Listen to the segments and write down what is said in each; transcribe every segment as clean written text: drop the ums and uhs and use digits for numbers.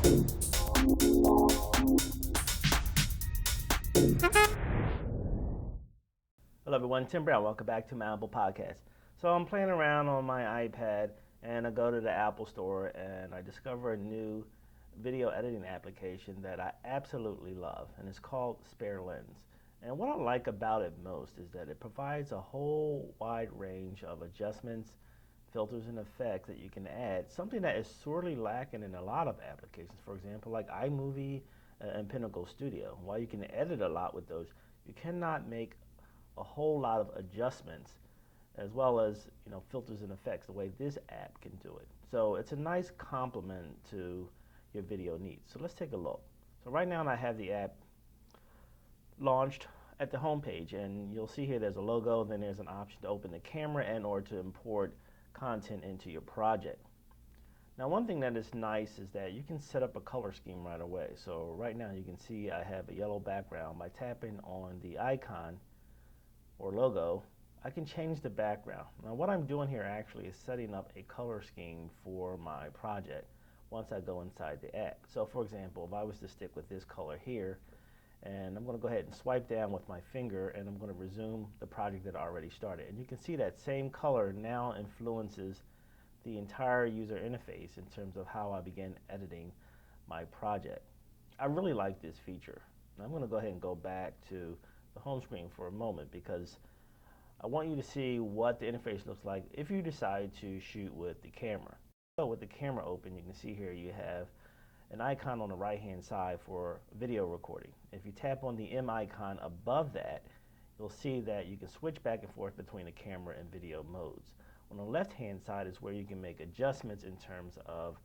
Hello everyone, Tim Brown. Welcome back to my Apple Podcast. So I'm playing around on my iPad and I go to the Apple Store and I discover a new video editing application that I absolutely love, and it's called Spare Lens. And what I like about it most is that it provides a whole wide range of adjustments, filters, and effects that you can add, something that is sorely lacking in a lot of applications. For example, like iMovie and Pinnacle Studio. While you can edit a lot with those, you cannot make a whole lot of adjustments as well as filters and effects the way this app can do it. So it's a nice complement to your video needs. So let's take a look. So right now I have the app launched at the home page, and you'll see here there's a logo, then there's an option to open the camera and or to import content into your project. Now one thing that is nice is that you can set up a color scheme right away. So right now you can see I have a yellow background. By tapping on the icon or logo, I can change the background. Now what I'm doing here actually is setting up a color scheme for my project once I go inside the app. So for example, if I was to stick with this color here, and I'm going to go ahead and swipe down with my finger, and I'm going to resume the project that I already started. And you can see that same color now influences the entire user interface in terms of how I begin editing my project. I really like this feature. Now I'm going to go ahead and go back to the home screen for a moment because I want you to see what the interface looks like if you decide to shoot with the camera. So with the camera open, you can see here you have an icon on the right hand side for video recording. If you tap on the M icon above that, you'll see that you can switch back and forth between the camera and video modes. On the left hand side is where you can make adjustments in terms of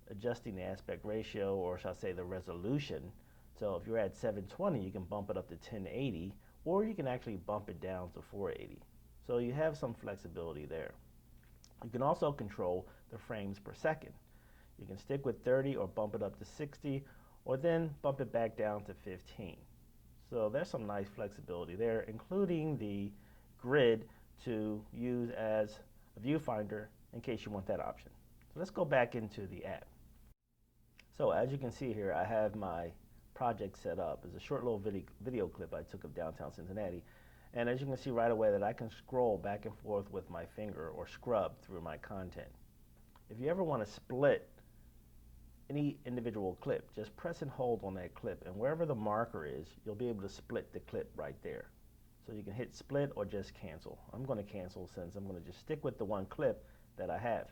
adjusting the aspect ratio, or shall I say the resolution. So if you're at 720, you can bump it up to 1080, or you can actually bump it down to 480. So you have some flexibility there. You can also control the frames per second. You can stick with 30 or bump it up to 60, or then bump it back down to 15. So there's some nice flexibility there, including the grid to use as a viewfinder in case you want that option. So let's go back into the app. So as you can see here, I have my project set up. It's a short little video clip I took of downtown Cincinnati. And as you can see right away that I can scroll back and forth with my finger or scrub through my content. If you ever want to split any individual clip, just press and hold on that clip, and wherever the marker is, you'll be able to split the clip right there. So you can hit split or just cancel. I'm going to cancel since I'm going to just stick with the one clip that I have.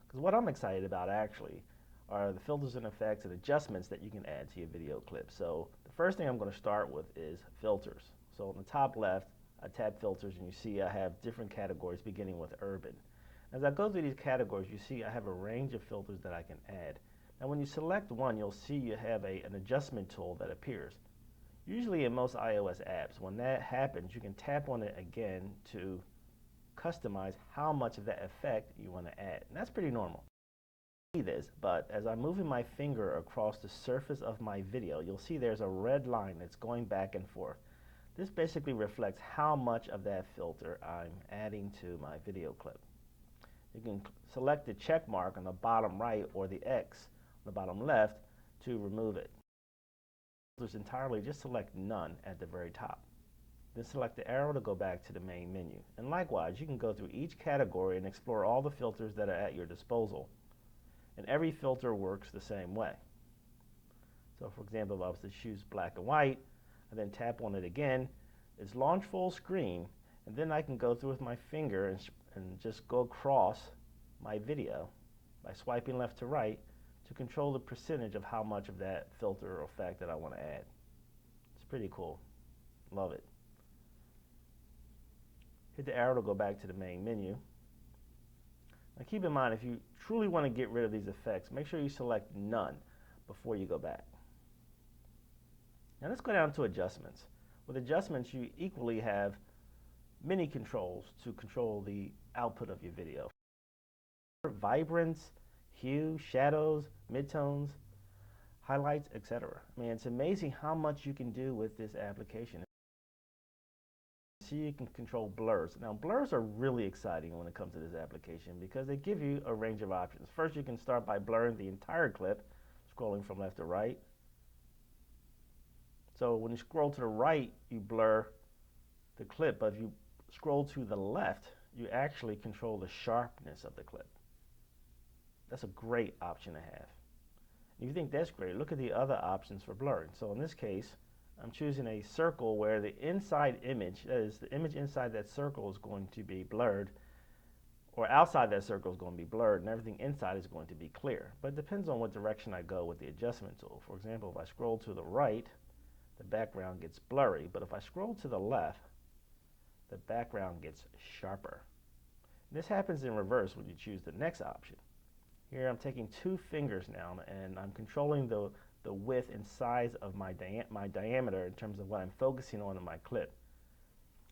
Because what I'm excited about actually are the filters and effects and adjustments that you can add to your video clip. So the first thing I'm going to start with is filters. So on the top left, I tap filters and you see I have different categories beginning with urban. As I go through these categories, you see I have a range of filters that I can add. Now when you select one, you'll see you have an adjustment tool that appears. Usually in most iOS apps, when that happens, you can tap on it again to customize how much of that effect you want to add. And that's pretty normal. See this, but as I'm moving my finger across the surface of my video, you'll see there's a red line that's going back and forth. This basically reflects how much of that filter I'm adding to my video clip. You can select the check mark on the bottom right or the X on the bottom left to remove it. Filters entirely, just select none at the very top. Then select the arrow to go back to the main menu. And likewise, you can go through each category and explore all the filters that are at your disposal. And every filter works the same way. So for example, if I was to choose black and white, and then tap on it again, it's launch full screen, and then I can go through with my finger and just go across my video by swiping left to right to control the percentage of how much of that filter or effect that I want to add. It's pretty cool. Love it. Hit the arrow to go back to the main menu. Now keep in mind, if you truly want to get rid of these effects, make sure you select none before you go back. Now let's go down to adjustments. With adjustments, you equally have many controls to control the output of your video. Vibrance, hue, shadows, midtones, highlights, etc. I mean, it's amazing how much you can do with this application. See, you can control blurs. Now, blurs are really exciting when it comes to this application because they give you a range of options. First, you can start by blurring the entire clip, scrolling from left to right. So when you scroll to the right, you blur the clip, but if you scroll to the left, you actually control the sharpness of the clip. That's a great option to have. If you think that's great, look at the other options for blurring. So in this case, I'm choosing a circle where the inside image, that is, the image inside that circle is going to be blurred, or outside that circle is going to be blurred, and everything inside is going to be clear. But it depends on what direction I go with the adjustment tool. For example, if I scroll to the right, the background gets blurry, but if I scroll to the left, the background gets sharper. And this happens in reverse when you choose the next option. Here I'm taking 2 fingers now, and I'm controlling the width and size of my diameter in terms of what I'm focusing on in my clip.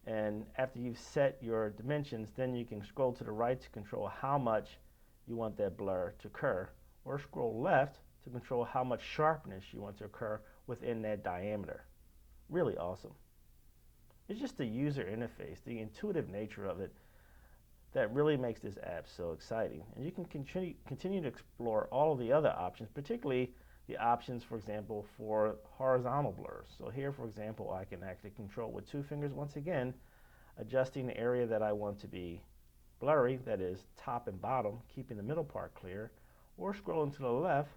And after you've set your dimensions, then you can scroll to the right to control how much you want that blur to occur, or scroll left to control how much sharpness you want to occur within that diameter. Really awesome. It's just the user interface, the intuitive nature of it, that really makes this app so exciting. And you can continue to explore all of the other options, particularly the options, for example, for horizontal blurs. So here, for example, I can actually control with 2 fingers, once again, adjusting the area that I want to be blurry, that is top and bottom, keeping the middle part clear, or scrolling to the left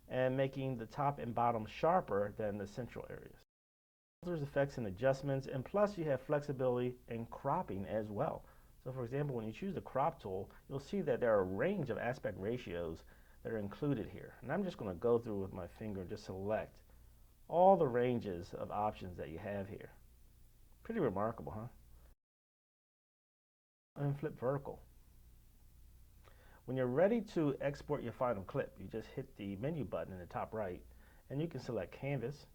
and making the top and bottom sharper than the central areas. There's effects and adjustments, and plus you have flexibility in cropping as well. So for example, when you choose the crop tool, you'll see that there are a range of aspect ratios that are included here. And I'm just going to go through with my finger and just select all the ranges of options that you have here. Pretty remarkable, huh? And flip vertical. When you're ready to export your final clip, you just hit the menu button in the top right, and you can select Canvas.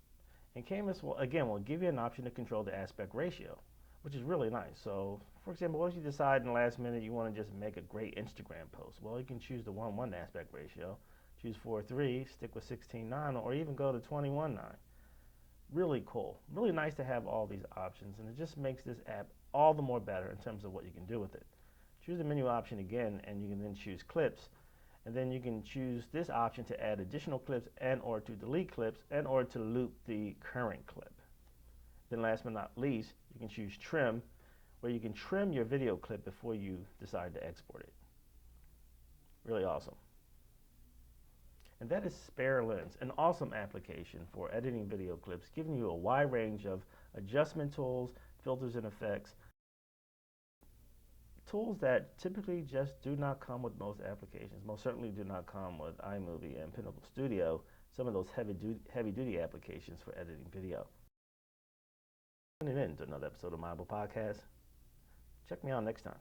And Canvas will give you an option to control the aspect ratio, which is really nice. So, for example, what if you decide in the last minute you want to just make a great Instagram post? Well, you can choose the 1:1 aspect ratio, choose 4:3, stick with 16:9, or even go to 21:9. Really cool. Really nice to have all these options, and it just makes this app all the more better in terms of what you can do with it. Choose the menu option again, and you can then choose clips, and then you can choose this option to add additional clips and or to delete clips and or to loop the current clip. Then last but not least, you can choose trim, where you can trim your video clip before you decide to export it. Really awesome. And that is Spare Lens, an awesome application for editing video clips, giving you a wide range of adjustment tools, filters and effects, tools that typically just do not come with most applications, most certainly do not come with iMovie and Pinnacle Studio, some of those heavy-duty applications for editing video. Tuning in to another episode of my Apple Podcast. Check me out next time.